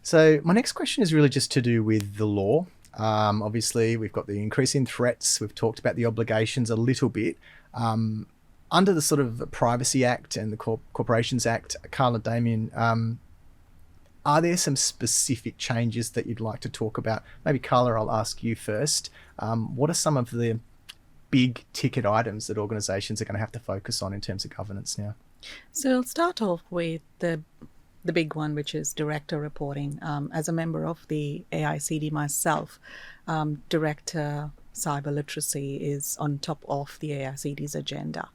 So my next question is really just to do with the law. Obviously, we've got the increase in threats. We've talked about the obligations a little bit. Under the sort of Privacy Act and the Corporations Act, Carla, Damien, are there some specific changes that you'd like to talk about? Maybe Carla, I'll ask you first. What are some of the big ticket items that organisations are going to have to focus on in terms of governance now? So I'll start off with the big one, which is director reporting. As a member of the AICD myself, director cyber literacy is on top of the AICD's agenda.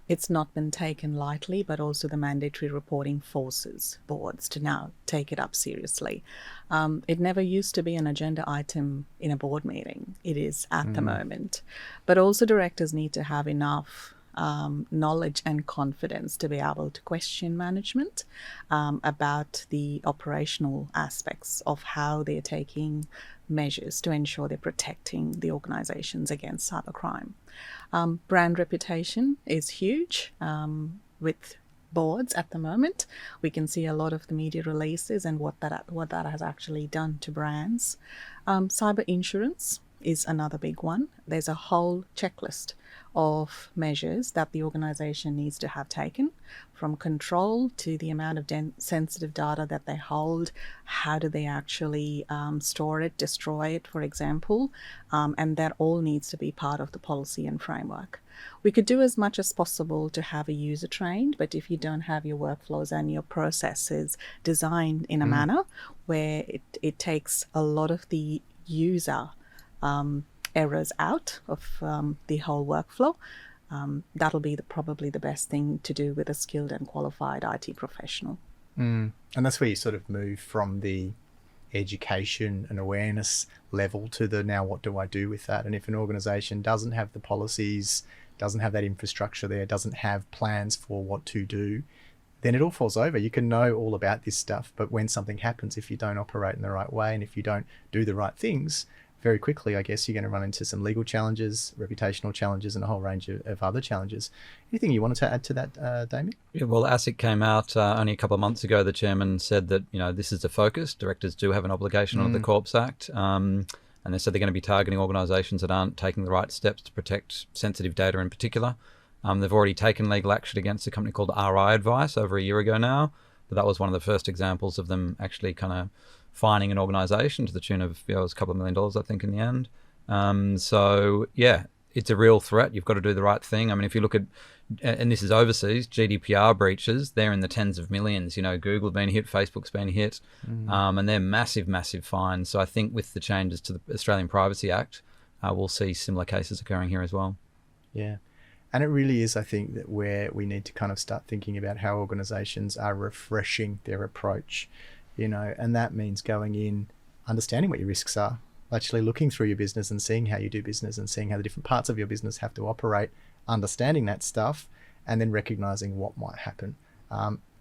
It's not been taken lightly, but also the mandatory reporting forces boards to now take it up seriously. It never used to be an agenda item in a board meeting. It is at the moment. But also directors need to have enough knowledge and confidence to be able to question management about the operational aspects of how they're taking measures to ensure they're protecting the organizations against cybercrime. Brand reputation is huge with boards at the moment. We can see a lot of the media releases and what that has actually done to brands. Cyber insurance is another big one. There's a whole checklist of measures that the organization needs to have taken, from control to the amount of sensitive data that they hold, how do they actually store it, destroy it, for example, and that all needs to be part of the policy and framework. We could do as much as possible to have a user trained, but if you don't have your workflows and your processes designed in a manner where it takes a lot of the user errors out of the whole workflow, that'll be probably the best thing to do with a skilled and qualified IT professional. And that's where you sort of move from the education and awareness level to the now what do I do with that? And if an organisation doesn't have the policies, doesn't have that infrastructure there, doesn't have plans for what to do, then it all falls over. You can know all about this stuff, but when something happens, if you don't operate in the right way and if you don't do the right things, very quickly, I guess you're going to run into some legal challenges, reputational challenges, and a whole range of other challenges. Anything you wanted to add to that, Damien? Yeah, well, ASIC came out only a couple of months ago. The chairman said that, this is the focus. Directors do have an obligation under the Corps Act. And they said they're going to be targeting organisations that aren't taking the right steps to protect sensitive data in particular. They've already taken legal action against a company called RI Advice over a year ago now. But that was one of the first examples of them actually kind of fining an organisation to the tune of it was a couple of $1 million, I think, in the end. So, yeah, it's a real threat. You've got to do the right thing. I mean, if you look at, and this is overseas, GDPR breaches, they're in the tens of millions. Google have been hit, Facebook's been hit, and they're massive, massive fines. So I think with the changes to the Australian Privacy Act, we'll see similar cases occurring here as well. Yeah. And it really is, I think, that where we need to kind of start thinking about how organisations are refreshing their approach. And that means going in, understanding what your risks are, actually looking through your business and seeing how you do business and seeing how the different parts of your business have to operate, understanding that stuff, and then recognizing what might happen.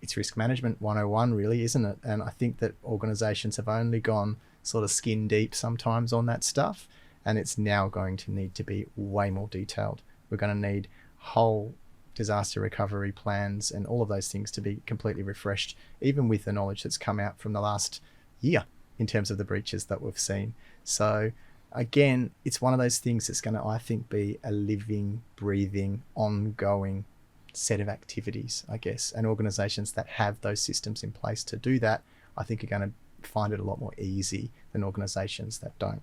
It's risk management 101, really, isn't it? And I think that organizations have only gone sort of skin deep sometimes on that stuff, and it's now going to need to be way more detailed. We're going to need whole disaster recovery plans and all of those things to be completely refreshed, even with the knowledge that's come out from the last year in terms of the breaches that we've seen. So again, it's one of those things that's going to, I think, be a living, breathing, ongoing set of activities, I guess. And organizations that have those systems in place to do that, I think, are going to find it a lot more easy than organizations that don't.